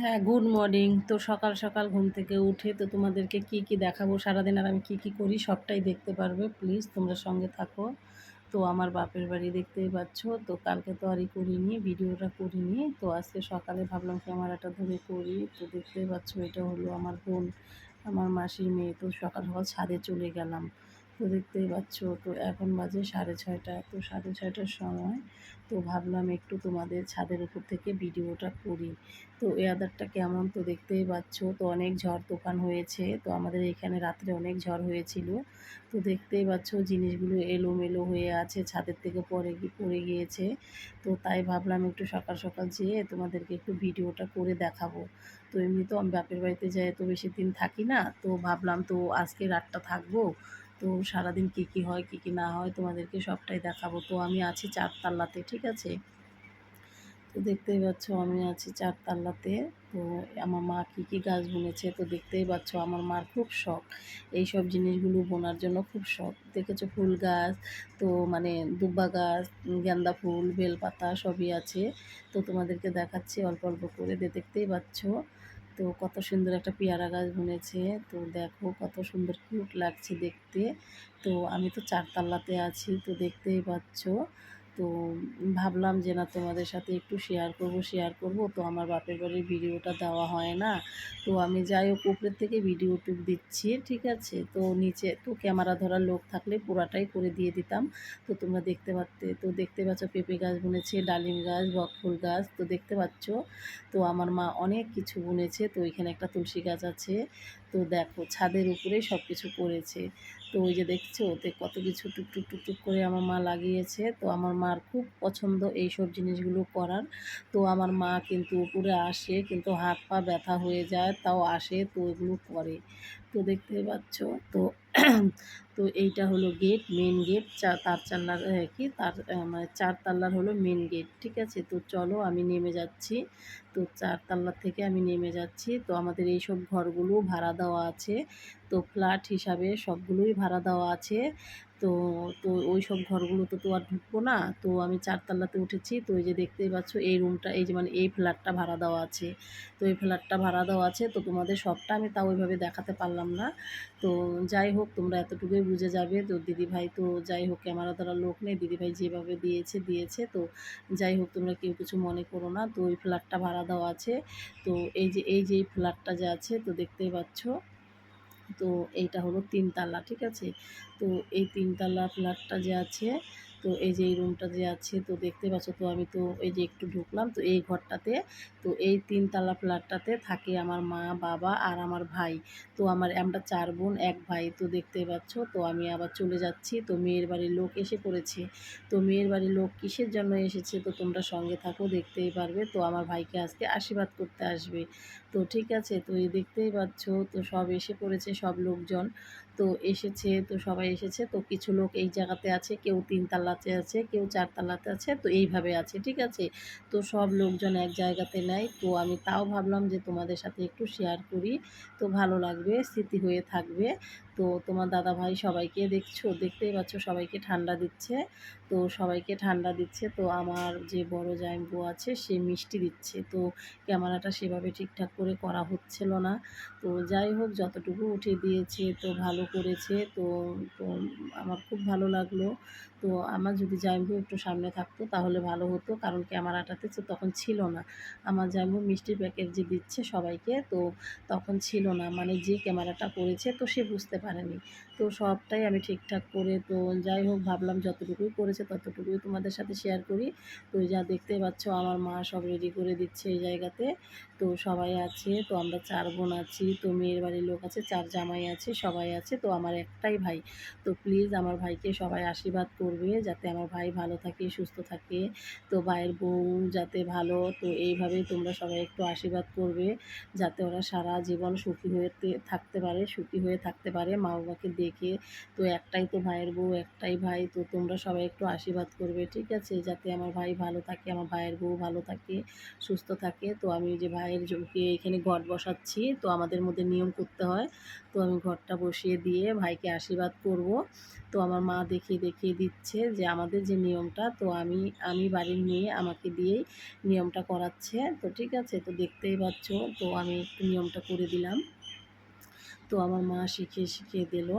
হ্যাঁ, good morning. তো সকাল, সকাল ঘুম থেকে উঠে তো তোমাদেরকে কি দেখাবো সারাদিন আর আমি কি করি সবটাই দেখতে পারবে। প্লিজ তোমরা সঙ্গে থাকো। তো আমার বাপের বাড়ি দেখতেই পাচ্ছ। তো কালকে তো আরই করিনি, ভিডিওটা করিনি। তো আজকে সকালে ভাবলাম ক্যামেরাটা ধরে করি। তো দেখতেই পাচ্ছ এটা হলো আমার বোন, আমার মাসির মেয়ে। তো সকাল, সকাল ছাদে চলে গেলাম। তো দেখতেই পাচ্ছ তো এখন বাজে 6:30। তো 6:30টার সময় তো ভাবলাম একটু তোমাদের ছাদের উপর থেকে ভিডিওটা করি। তো ওয়েদারটা কেমন তো দেখতেই পাচ্ছ। তো অনেক ঝড় তুফান হয়েছে। তো আমাদের এখানে রাত্রে অনেক ঝড় হয়েছিল। তো দেখতেই পাচ্ছ জিনিসগুলো এলোমেলো হয়ে আছে, ছাদের থেকে পড়ে গিয়েছে। তো তাই ভাবলাম একটু সকাল সকাল যেয়ে তোমাদেরকে একটু ভিডিওটা করে দেখাবো। তো এমনি তো আমি বাপের বাড়িতে যাই, তো বেশি দিন থাকি না। তো ভাবলাম তো আজকে রাতটা থাকবো। তো সারাদিন কী হয় কী না হয় তোমাদেরকে সবটাই দেখাবো। তো আমি আছি 4 তল্লাতে, ঠিক আছে? তো দেখতেই পাচ্ছ আমি আছি 4 তল্লাতে। তো আমার মা কী গাছ বুনেছে তো দেখতেই পাচ্ছ। আমার মার খুব শখ এইসব জিনিসগুলো বোনার জন্য, খুব শখ। দেখেছো ফুল গাছ, তো মানে দুব্বা গাছ, গাঁদা ফুল, বেলপাতা সবই আছে। তো তোমাদেরকে দেখাচ্ছি অল্প অল্প করে। দেখতেই পাচ্ছ। তো কত সুন্দর একটা পেয়ারা গাছ বুনেছে। তো দেখো কত সুন্দর কিউট লাগছে দেখতে। তো আমি তো 4 তল্লাতে আছি, তো দেখতেই পাচ্ছ। তো ভাবলাম যে না তোমাদের সাথে একটু শেয়ার করব। তো আমার বাপের বাড়ির ভিডিওটা দেওয়া হয় না। তো আমি যাই হোক উপরের থেকে ভিডিওটুক দিচ্ছি, ঠিক আছে? তো নিচে তো ক্যামেরা ধরার লোক থাকলে পুরাটাই করে দিয়ে দিতাম। তো তোমরা দেখতে পারতে। তো দেখতে পাচ্ছ পেঁপে গাছ বুনেছে, ডালিম গাছ, বকফুল গাছ। তো দেখতে পাচ্ছ। তো আমার মা অনেক কিছু বুনেছে। তো এখানে একটা তুলসী গাছ আছে। তো দেখো ছাদের উপরেই সব কিছু করেছে। তো ওই যে দেখছো ওতে কত কিছু টুকটুক টুকটুক করে আমার মা লাগিয়েছে। তো আমার মার খুব পছন্দ এইসব জিনিসগুলো করার। তো আমার মা কিন্তু উপরে আসে, কিন্তু হাত পা ব্যথা হয়ে যায়, তাও আসে তো এগুলো করে। তো দেখতে পাচ্ছ। তো তো এইটা হলো গেট, মেন গেট। তার চাল্লার কি তার মানে 4 তল্লার হলো মেন গেট, ঠিক আছে? তো চলো আমি নেমে যাচ্ছি। তো 4 তল্লার থেকে আমি নেমে যাচ্ছি। তো আমাদের এইসব ঘরগুলো ভাড়া দেওয়া আছে। তো ফ্ল্যাট হিসাবে সবগুলোই ভাড়া দেওয়া আছে। তো তো ওই সব ঘরগুলোতে তো আর ঢুকবো না। তো আমি 4 তল্লাতে উঠেছি। তো এই যে দেখতেই পাচ্ছ এই রুমটা, এই যে মানে এই ফ্ল্যাটটা ভাড়া দেওয়া আছে। তো এই ফ্ল্যাটটা ভাড়া দেওয়া আছে। তো তোমাদের সবটা আমি তাও ওইভাবে দেখাতে পারলাম না। তো যাই হোক তোমরা এতটুকুই বুঝে যাবে। তো দিদিভাই তো যাই হোক ক্যামেরা ধরার লোক নেই। দিদিভাই যেভাবে দিয়েছে। তো যাই হোক তোমরা কেউ কিছু মনে করো না। তো ওই ফ্ল্যাটটা ভাড়া দেওয়া আছে। তো এই যে এই ফ্ল্যাটটা যে আছে তো দেখতেই পাচ্ছ। তো এইটা হলো 3 তালা, ঠিক আছে? তো এই 3 তালা ফ্ল্যাটটা যে আছে, তো এই যে এই রুমটা যে আছে তো দেখতে পাচ্ছ। তো আমি তো এই যে একটু ঢুকলাম তো এই ঘরটাতে। তো এই 3 তালা ফ্ল্যাটটাতে থাকে আমার মা, বাবা আর আমার ভাই। তো আমরা 4 বোন 1 ভাই। তো দেখতেই পাচ্ছ। তো আমি আবার চলে যাচ্ছি। তো মেয়ের বাড়ির লোক এসে পড়েছে। তো মেয়ের বাড়ির লোক কিসের জন্য এসেছে তো তোমরা সঙ্গে থাকো, দেখতেই পারবে। তো আমার ভাইকে আজকে আশীর্বাদ করতে আসবে। তো ঠিক আছে। তো এই দেখতেই পাচ্ছ। তো সব এসে পড়েছে, সব লোকজন তো এসেছে। তো সবাই এসেছে। তো কিছু লোক এই জায়গাতে আছে, কেউ 3 তাল্লাতে আছে, কেউ 4 তাল্লাতে আছে। তো এইভাবে আছে, ঠিক আছে? তো সব লোকজন এক জায়গাতে নেয়। তো আমি তাও ভাবলাম যে তোমাদের সাথে একটু শেয়ার করি। তো ভালো লাগবে, স্মৃতি হয়ে থাকবে। তো তোমার দাদাভাই সবাইকে দেখতেই পাচ্ছ সবাইকে ঠান্ডা দিচ্ছে। তো সবাইকে ঠান্ডা দিচ্ছে। তো আমার যে বড় জামাইবু আছে সে মিষ্টি দিচ্ছে। তো ক্যামেরাটা সেভাবে ঠিকঠাক করে করা হচ্ছিল না। তো যাই হোক যতটুকু উঠিয়ে দিয়েছে তো ভালো করেছে। তো তো আমার খুব ভালো লাগলো। তো আমার যদি জামাইবাবু একটু সামনে থাকতো তাহলে ভালো হতো, কারণ ক্যামেরাটাতে তো তখন ছিল না। আমার জামাইবাবু মিষ্টির প্যাকেট যে দিচ্ছে সবাইকে তো তখন ছিল না, মানে যে ক্যামেরাটা করেছে তো সে বুঝতে পারেনি। তো সবটাই আমি ঠিকঠাক করে তো যাই হোক ভাবলাম যতটুকুই করেছে ততটুকুই তোমাদের সাথে শেয়ার করি। তো যা দেখতে পাচ্ছ আমার মা সব রেডি করে দিচ্ছে এই জায়গাতে। তো সবাই আছে। তো আমরা 4 বোন আছি। তো মেয়ের বাড়ির লোক আছে, 4 জামাই আছে, সবাই আছে। তো আমার একটাই ভাই। তো প্লিজ আমার ভাইকে সবাই আশীর্বাদ করবে যাতে আমার ভাই ভালো থাকে, সুস্থ থাকে। তো ভাইয়ের বউ যাতে ভালো, তো এইভাবেই তোমরা সবাই একটু আশীর্বাদ করবে যাতে ওরা সারা জীবন সুখী হয়ে থাকতে পারে, সুখী হয়ে থাকতে পারে, মা বাবাকে রেখে। তো একটাই তো ভাইয়ের বউ, একটাই ভাই, তো তোমরা সবাই একটু আশীর্বাদ করবে, ঠিক আছে, যাতে আমার ভাই ভালো থাকে, আমার ভাইয়ের বউ ভালো থাকে, সুস্থ থাকে। তো আমি যে ভাইয়ের জোকে এখানে ঘট বসাচ্ছি, তো আমাদের মধ্যে নিয়ম করতে হয়, তো আমি ঘরটা বসিয়ে দিয়ে ভাইকে আশীর্বাদ করব। তো আমার মা দেখিয়ে দেখিয়ে দিচ্ছে যে আমাদের যে নিয়মটা, তো আমি বাড়ির মেয়ে, আমাকে দিয়েই নিয়মটা করাচ্ছে। তো ঠিক আছে, তো দেখতেই পাচ্ছ, তো আমি একটু নিয়মটা করে দিলাম। তো আমার মা শিখিয়ে শিখিয়ে দিল।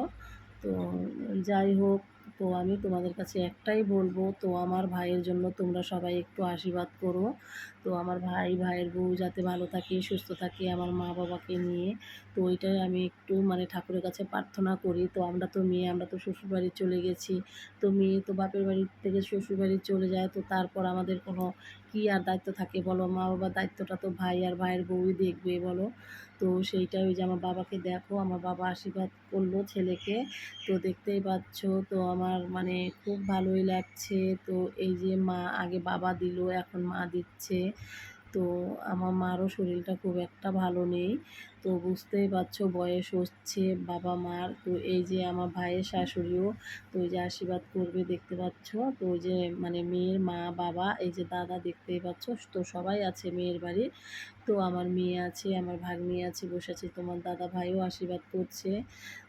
তো যাই হোক, তো আমি তোমাদের কাছে একটাই বলবো, তো আমার ভাইয়ের জন্য তোমরা সবাই একটু আশীর্বাদ করো। তো আমার ভাইয়ের বউ যাতে ভালো থাকে, সুস্থ থাকে, আমার মা বাবাকে নিয়ে। তো ওইটাই আমি একটু মানে ঠাকুরের কাছে প্রার্থনা করি। তো আমরা তো মেয়ে, আমরা তো শ্বশুরবাড়ি চলে গেছি। তো মেয়ে তো বাপের বাড়ি থেকে শ্বশুরবাড়ি চলে যায়, তো তারপর আমাদের কোনো কী আর দায়িত্ব থাকে বলো? মা বাবার দায়িত্বটা তো ভাই আর ভাইয়ের বউই দেখবে বলো? তো সেইটাই, ওই যে আমার বাবাকে দেখো, আমার বাবা আশীর্বাদ করলো ছেলেকে। তো দেখতেই পাচ্ছ, তো আমার মানে খুব ভালোই লাগছে। তো এই যে মা, আগে বাবা দিল, এখন মা দিচ্ছে। তো আমার মারও শরীরটা খুব একটা ভালো নেই। তো বুঝতেই পারছো, বয়স হচ্ছে বাবা মার। তো এই যে আমার ভাইয়ের শাশুড়িও, তো ওই যে আশীর্বাদ করবে, দেখতে পাচ্ছ। তো ওই যে মানে মেয়ের মা বাবা, এই যে দাদা, দেখতেই পাচ্ছ, তো সবাই আছে মেয়ের বাড়ির। তো আমার মেয়ে আছে, আমার ভাগ্নি আছে, বসে আছে, তোমার দাদা ভাইও আশীর্বাদ করছে।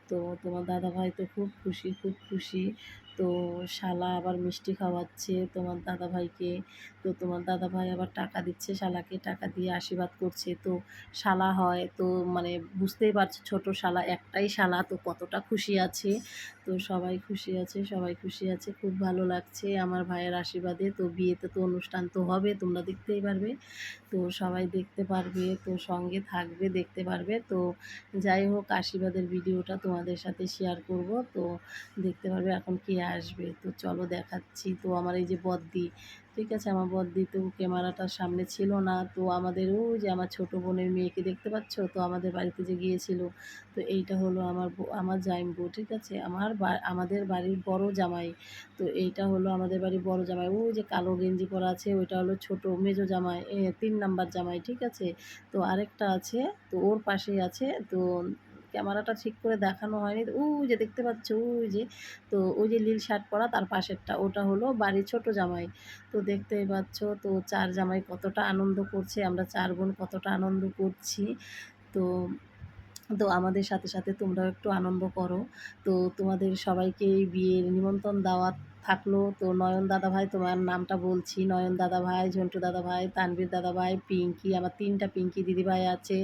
তো তোমার দাদা ভাই তো খুব খুশি, খুব খুশি। তো শালা আবার মিষ্টি খাওয়াচ্ছে তোমার দাদা ভাইকে। তো তোমার দাদা ভাই আবার টাকা দিচ্ছে শালাকে, টাকা দিয়ে আশীর্বাদ করছে। তো শালা হয় তো মানে বুঝতেই পারছো, ছোট শালা, একটাই শালা, তো কতটা খুশি আছে। তো সবাই খুশি আছে, সবাই খুশি আছে, খুব ভালো লাগছে আমার ভাইয়ের আশীর্বাদে। তো বিয়েতে তো অনুষ্ঠান তো হবে, তোমরা দেখতেই পারবে। তো সবাই দেখতে পারবে, তো সঙ্গে থাকবে, দেখতে পারবে। তো যাই হোক, আশীর্বাদের ভিডিওটা তোমাদের সাথে শেয়ার করব। তো দেখতে পারবে এখন কে আসবে। তো চলো দেখাচ্ছি। তো আমার এই যে বদ্দি, ঠিক আছে, আমার বদ্দি তো ক্যামেরাটার সামনে ছিল না। তো আমাদের ওই যে আমার ছোটো বোনের মেয়েকে দেখতে পাচ্ছ, তো আমাদের বাড়িতে যে গিয়েছিল, তো এইটা হলো আমার জামাইবু, ঠিক আছে, আমাদের বাড়ির বড় জামাই। তো এইটা হলো আমাদের বাড়ির বড় জামাই। ওই যে কালো গেঞ্জি পরা আছে, ওইটা হলো ছোট মেজো জামাই, 3 নাম্বার জামাই, ঠিক আছে। তো আরেকটা আছে, তো ওর পাশেই আছে। তো ক্যামেরাটা ঠিক করে দেখানো হয়নি, ওই যে দেখতে পাচ্ছ, ওই যে, তো ওই যে নীল শার্ট পরা তার পাশেরটা, ওটা হলো বাড়ির ছোট জামাই। তো দেখতেই পাচ্ছ, তো 4 জামাই কতটা আনন্দ করছে, আমরা 4 বোন কতটা আনন্দ করছি। তো তো আমাদের সাথে সাথে তোমরাও একটু আনন্দ করো। তো তোমাদের সবাইকে এই বিয়ের নিমন্ত্রণ দাওয়াত থাকলো। তো নয়ন দাদাভাই, তোমার নামটা বলছি, নয়ন দাদাভাই, ঝন্টু দাদাভাই, তানভীর দাদাভাই, পিঙ্কি, আমার 3টা পিঙ্কি দিদিভাই আছে।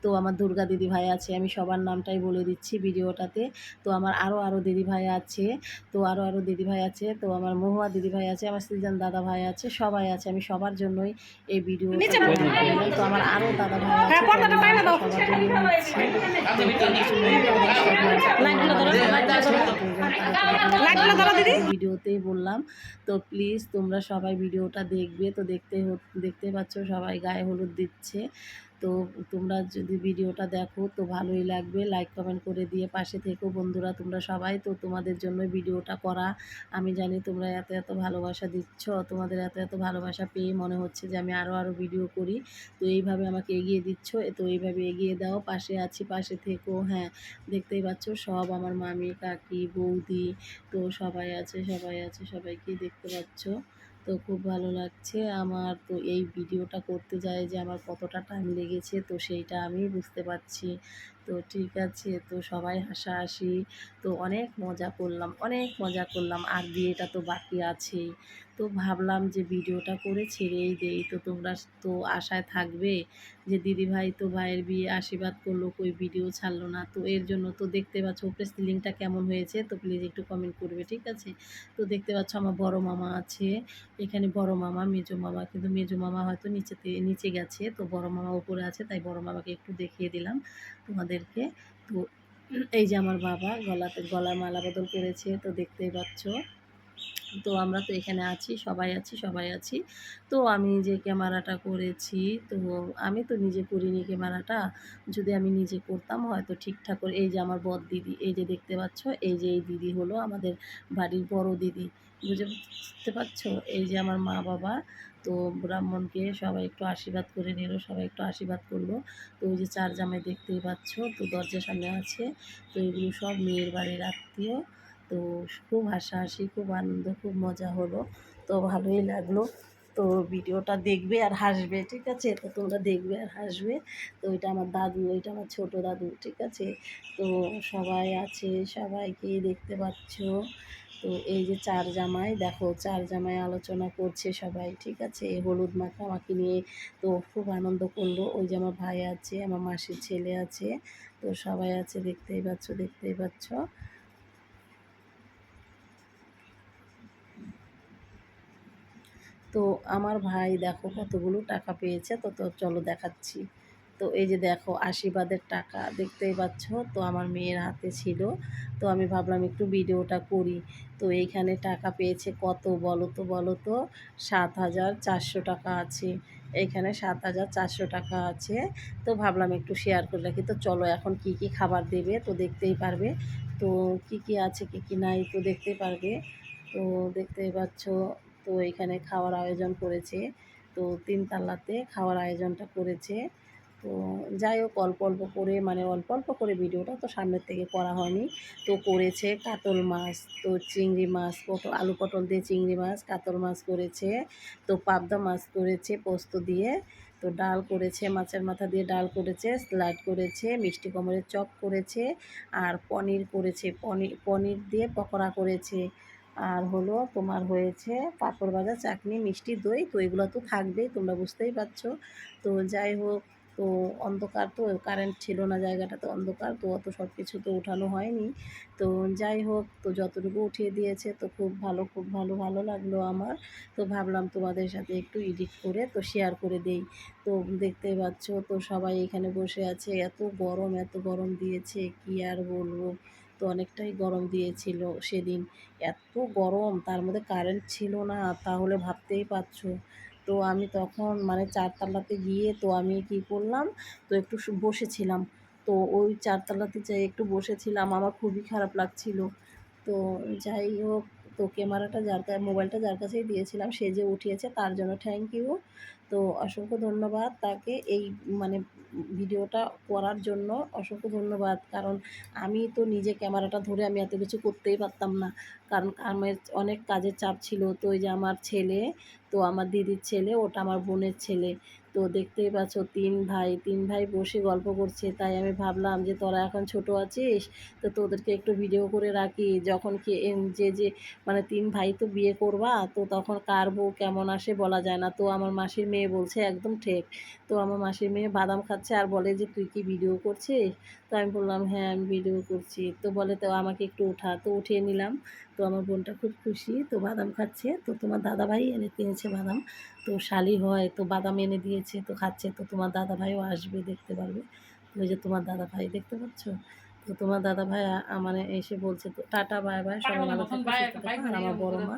তো আমার দুর্গা দিদিভাই আছে, আমি সবার নামটাই বলে দিচ্ছি ভিডিওটাতে। তো আমার আরও দিদিভাই আছে, তো আরও দিদিভাই আছে, তো আমার মহুয়া দিদিভাই আছে, আমার সৃজন দাদাভাই আছে, সবাই আছে, আমি সবার জন্যই এই ভিডিওটা তৈরি করলাম। তো আমার আরও দাদাভাই আছে, তো আমি নামটা সবার জন্য নিচ্ছি। ভিডিওতেই বললাম। তো প্লিজ তোমরা সবাই ভিডিওটা দেখবে। তো দেখতে পাচ্ছ সবাই গায়ে হলুদ দিচ্ছে। তো তোমরা যদি ভিডিওটা দেখো তো ভালোই লাগবে, লাইক কমেন্ট করে দিয়ে পাশে থেকো বন্ধুরা, তোমরা সবাই। তো তোমাদের জন্য ভিডিওটা করা। আমি জানি তোমরা এত এত ভালোবাসা দিচ্ছ, তোমাদের এত এত ভালোবাসা পেয়ে মনে হচ্ছে যে আমি আরও ভিডিও করি। তো এইভাবে আমাকে এগিয়ে দিচ্ছ, তো এইভাবে এগিয়ে দাও, পাশে আছি, পাশে থেকো। হ্যাঁ, দেখতেই পাচ্ছ সব আমার মামি, কাকি, বৌদি, তো সবাই আছে, সবাই আছে, সবাইকেই দেখতে পাচ্ছ। তো খুব ভালো লাগছে আমার। তো এই ভিডিওটা করতে যায় যে আমার কতটা টাইম লেগেছে, তো সেইটা আমি বুঝতে পারছি। তো ঠিক আছে, তো সবাই হাসাহাসি, তো অনেক মজা করলাম, অনেক মজা করলাম, আর বিয়েটা তো বাকি আছেই। তো ভাবলাম যে ভিডিওটা করে ছেড়েই দেই। তো তোমরা তো আশায় থাকবে যে দিদিভাই তো ভাইয়ের বিয়ে আশীর্বাদ করলো, কই ভিডিও ছাড়লো না। তো এর জন্য তো দেখতে পাচ্ছ উপরে সিলিংটা কেমন হয়েছে, তো প্লিজ একটু কমেন্ট করবে, ঠিক আছে। তো দেখতে পাচ্ছ আমার বড় মামা আছে এখানে, বড় মামা, মেজো মামা, কিন্তু মেজো মামা হয়তো নিচে গেছে, তো বড় মামা উপরে আছে, তাই বড় মামাকে একটু দেখিয়ে দিলাম তোমাদেরকে। তো এই যে আমার বাবা গলায় মালা বদল করেছে, তো দেখতেই পাচ্ছ। তো আমরা তো এখানে আছি, সবাই আছি, সবাই আছি। তো আমি যে ক্যামেরাটা করেছি, তো আমি তো নিজে করিনি ক্যামেরাটা। যদি আমি নিজে করতাম হয়তো ঠিকঠাক করে। এই যে আমার দিদি, এই যে দেখতে পাচ্ছ, এই যে এই দিদি হলো আমাদের বাড়ির বড় দিদি, বুঝতে পারছো। এই যে আমার মা বাবা, তো ব্রাহ্মণকে সবাই একটু আশীর্বাদ করে নিল, সবাই একটু আশীর্বাদ করলো। তো ওই যে 4 জামাই দেখতেই পাচ্ছ, তো দরজার সামনে আছে। তো এগুলো সব মেয়ের বাড়ির আত্মীয়। তো খুব হাসাহাসি, খুব আনন্দ, খুব মজা হলো। তো ভালোই লাগলো। তো ভিডিওটা দেখবে আর হাসবে, ঠিক আছে? তো তোমরা দেখবে আর হাসবে। তো এটা আমার দাদু, এটা আমার ছোটো দাদু, ঠিক আছে? তো সবাই আছে, সবাইকেই দেখতে পাচ্ছ। তো এই যে 4 জামাই, দেখো 4 জামাই আলোচনা করছে সবাই, ঠিক আছে? হলুদ মাখামাখি নিয়ে। তো খুব আনন্দ করলো। ওই যে আমার ভাই আছে, আমার মাসির ছেলে আছে। তো সবাই আছে, দেখতেই পাচ্ছ, দেখতেই পাচ্ছ। তো আমার ভাই দেখো কতগুলো টাকা পেয়েছে। তো চলো দেখাচ্ছি। তো এই যে দেখো আশীর্বাদের টাকা, দেখতেই পাচ্ছ। তো আমার মেয়ের হাতে ছিল। তো আমি ভাবলাম একটু ভিডিওটা করি। তো এইখানে টাকা পেয়েছে কত বলো তো, বলো তো? 7,400 টাকা আছে। এইখানে 7,400 টাকা আছে। তো ভাবলাম একটু শেয়ার করে রাখি। তো চলো এখন কি কি খাবার দেবে তো দেখতেই পারবে। তো কি কি আছে, কি কি নাই তো দেখতেই পারবে। তো দেখতেই পাচ্ছ। তো এখানে খাওয়ার আয়োজন করেছে। তো 3 তাল্লাতে খাওয়ার আয়োজনটা করেছে। তো যাই হোক অল্প অল্প করে, মানে অল্প অল্প করে, ভিডিওটা তো সামনের থেকে করা হয়নি। তো করেছে কাতল মাছ, তো চিংড়ি মাছ, আলু পটল দিয়ে চিংড়ি মাছ, কাতল মাছ করেছে। তো পাবদা মাছ করেছে পোস্ত দিয়ে। তো ডাল করেছে, মাছের মাথা দিয়ে ডাল করেছে, স্যালাড করেছে, মিষ্টি কুমড়োর চপ করেছে, আর পনির করেছে, পনির দিয়ে পকোড়া করেছে। আর হলো তোমার হয়েছে পাঁপড় ভাজা, চাটনি, মিষ্টি, দই। তো এগুলো তো থাকবেই, তোমরা বুঝতেই পারছো। তো যাই হোক, তো অন্ধকার, তো কারেন্ট ছিল না, জায়গাটা তো অন্ধকার, তো অত সব কিছু তো উঠানো হয়নি। তো যাই হোক, তো যতটুকু উঠিয়ে দিয়েছে তো খুব ভালো, খুব ভালো, ভালো লাগলো আমার। তো ভাবলাম তোমাদের সাথে একটু এডিট করে তো শেয়ার করে দেই। তো দেখতেই পাচ্ছ, তো সবাই এখানে বসে আছে। এত গরম, এত গরম দিয়েছে কি আর বলবো। তো অনেকটাই গরম দিয়েছিল সেদিন। এত গরম, তার মধ্যে কারেন্ট ছিল না, তাহলে ভাবতেই পারছো। তো আমি তখন মানে 4 তলাতে গিয়ে তো আমি কী করলাম, তো একটু বসেছিলাম। তো ওই 4 তলাতে যেয়ে একটু বসেছিলাম, আমার খুবই খারাপ লাগছিল। তো যাই হোক, তো ক্যামেরাটা মোবাইলটা যার কাছেই দিয়েছিলাম, সে যে উঠিয়েছে তার জন্য থ্যাংক ইউ। তো অসংখ্য ধন্যবাদ তাকে, এই মানে ভিডিওটা করার জন্য অসংখ্য ধন্যবাদ। কারণ আমি তো নিজে ক্যামেরাটা ধরে আমি এত কিছু করতেই পারতাম না। কারণ আমার অনেক কাজের চাপ ছিল। তো ওই যে আমার ছেলে, তো আমার দিদির ছেলে, ওটা আমার বোনের ছেলে। তো দেখতেই পাচ্ছ 3 ভাই, 3 ভাই বসে গল্প করছে। তাই আমি ভাবলাম যে তোরা এখন ছোট আছিস, তো তোদেরকে একটু ভিডিও করে রাখি। যখন কি যে মানে 3 ভাই তো বিয়ে করবা, তো তখন কার বউ কেমন আসে বলা যায় না। তো আমার মাসির মেয়ে বলছে একদম ঠিক। তো আমার মাসির মেয়ে বাদাম খাচ্ছে আর বলে যে তুই কি ভিডিও করছিস? তো আমি বললাম হ্যাঁ আমি ভিডিও করছি। তো বলে তো আমাকে একটু উঠা, তো উঠিয়ে নিলাম। তো আমার বোনটা খুব খুশি, তো বাদাম খাচ্ছে। তো তোমার দাদাভাই কিনেছে বাদাম। তো শালি হয়, তো বাদাম এনে দিয়েছে, তো খাচ্ছে। তো তোমার দাদাভাইও আসবে, দেখতে পারবে। তো ওই যে তোমার দাদাভাই দেখতে পাচ্ছ। তো তোমার দাদাভাই মানে এসে বলছে তো টাটা বাই বাই, সবাই ভালো থাকো, সুস্থ থাকো। আর আমার বড় মা